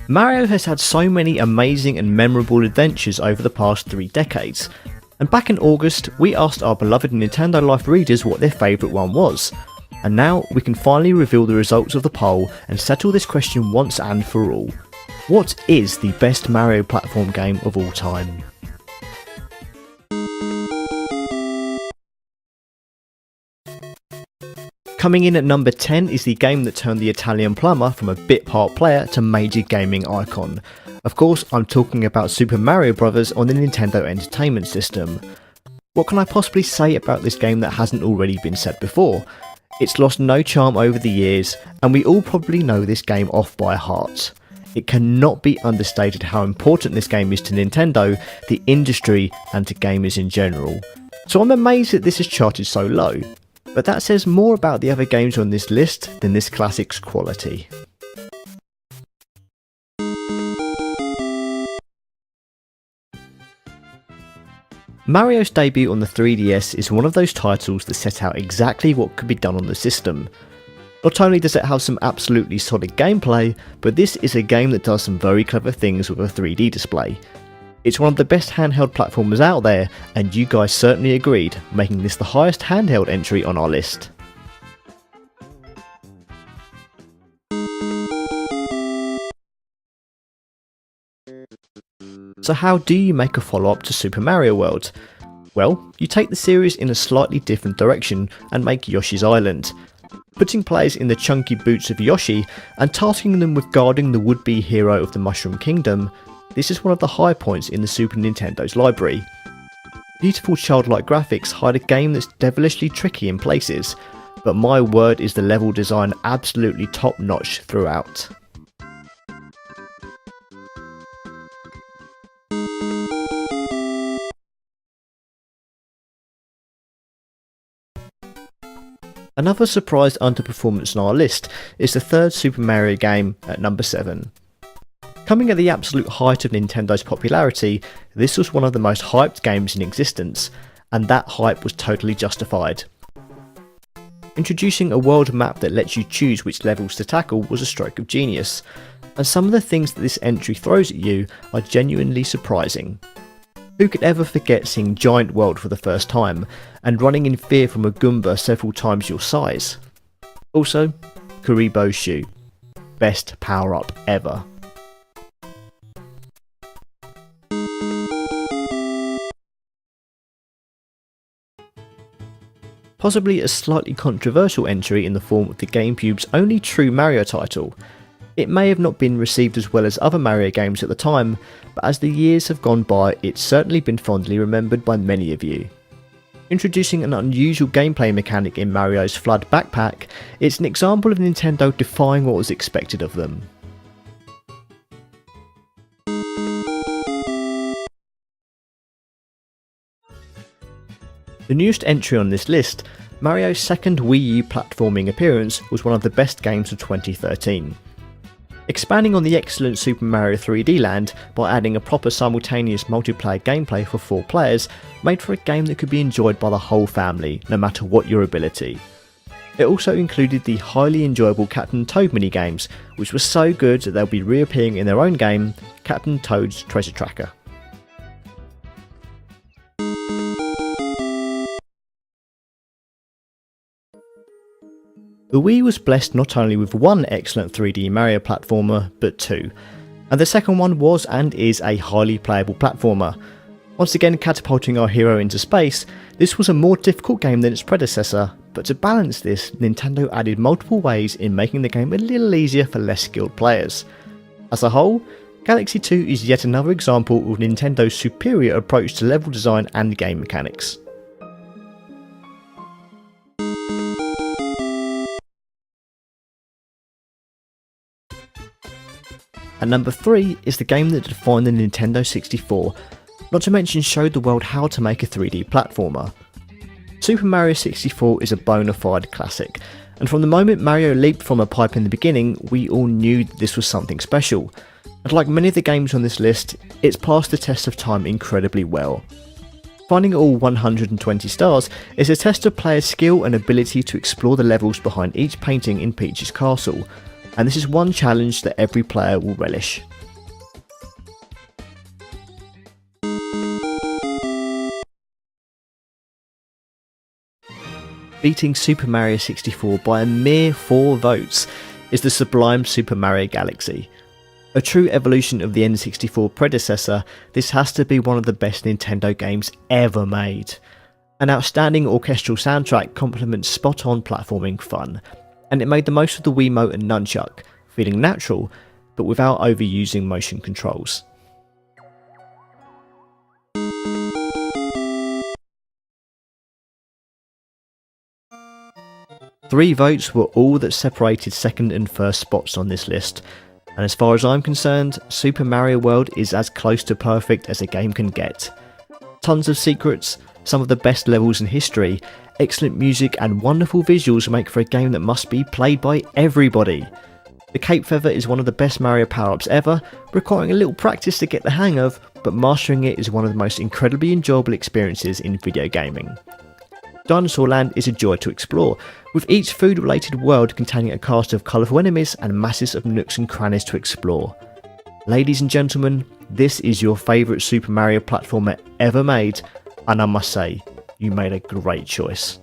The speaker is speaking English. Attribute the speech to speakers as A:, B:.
A: Mario has had so many amazing and memorable adventures over the past 3 decades, and back in August we asked our beloved Nintendo Life readers what their favourite one was, and now we can finally reveal the results of the poll and settle this question once and for all. What is the best Mario platform game of all time? Coming in at number 10 is the game that turned the Italian plumber from a bit part player to major gaming icon. Of course, I'm talking about Super Mario Bros. On the Nintendo Entertainment System. What can I possibly say about this game that hasn't already been said before? It's lost no charm over the years, and we all probably know this game off by heart. It cannot be understated how important this game is to Nintendo, the industry, and to gamers in general. So I'm amazed that this is charted so low. But that says more about the other games on this list than this classic's quality. Mario's debut on the 3DS is one of those titles that set out exactly what could be done on the system. Not only does it have some absolutely solid gameplay, but this is a game that does some very clever things with a 3D display. It's one of the best handheld platformers out there, and you guys certainly agreed, making this the highest handheld entry on our list. So how do you make a follow-up to Super Mario World? Well, you take the series in a slightly different direction and make Yoshi's Island, putting players in the chunky boots of Yoshi and tasking them with guarding the would-be hero of the Mushroom Kingdom. This is one of the high points in the Super Nintendo's library. Beautiful childlike graphics hide a game that's devilishly tricky in places, but my word is the level design absolutely top notch throughout. Another surprise underperformance on our list is the third Super Mario game at number 7. Coming at the absolute height of Nintendo's popularity, this was one of the most hyped games in existence, and that hype was totally justified. Introducing a world map that lets you choose which levels to tackle was a stroke of genius, and some of the things that this entry throws at you are genuinely surprising. Who could ever forget seeing Giant World for the first time, and running in fear from a Goomba several times your size? Also, Kuribo's shoe. Best power up ever. Possibly a slightly controversial entry in the form of the GameCube's only true Mario title. It may have not been received as well as other Mario games at the time, but as the years have gone by, it's certainly been fondly remembered by many of you. Introducing an unusual gameplay mechanic in Mario's Flood Backpack, it's an example of Nintendo defying what was expected of them. The newest entry on this list, Mario's second Wii U platforming appearance, was one of the best games of 2013. Expanding on the excellent Super Mario 3D Land by adding a proper simultaneous multiplayer gameplay for 4 players made for a game that could be enjoyed by the whole family, no matter what your ability. It also included the highly enjoyable Captain Toad minigames, which were so good that they'll be reappearing in their own game, Captain Toad's Treasure Tracker. The Wii was blessed not only with one excellent 3D Mario platformer, but 2, and the second one was and is a highly playable platformer. Once again catapulting our hero into space, this was a more difficult game than its predecessor, but to balance this, Nintendo added multiple ways in making the game a little easier for less skilled players. As a whole, Galaxy 2 is yet another example of Nintendo's superior approach to level design and game mechanics. At number 3 is the game that defined the Nintendo 64, not to mention showed the world how to make a 3D platformer. Super Mario 64 is a bona fide classic, and from the moment Mario leaped from a pipe in the beginning, we all knew that this was something special. And like many of the games on this list, it's passed the test of time incredibly well. Finding all 120 stars is a test of players' skill and ability to explore the levels behind each painting in Peach's castle, and this is one challenge that every player will relish. beating Super Mario 64 by a mere 4 votes, is the sublime Super Mario Galaxy. A true evolution of the N64 predecessor, this has to be one of the best Nintendo games ever made. An outstanding orchestral soundtrack complements spot-on platforming fun, and it made the most of the Wiimote and Nunchuck, feeling natural, but without overusing motion controls. Three votes were all that separated second and first spots on this list, and as far as I'm concerned, Super Mario World is as close to perfect as a game can get. Tons of secrets, some of the best levels in history, excellent music and wonderful visuals make for a game that must be played by everybody. The Cape Feather is one of the best Mario power-ups ever, requiring a little practice to get the hang of, but mastering it is one of the most incredibly enjoyable experiences in video gaming. Dinosaur Land is a joy to explore, with each food-related world containing a cast of colourful enemies and masses of nooks and crannies to explore. Ladies and gentlemen, this is your favourite Super Mario platformer ever made, and I must say, you made a great choice.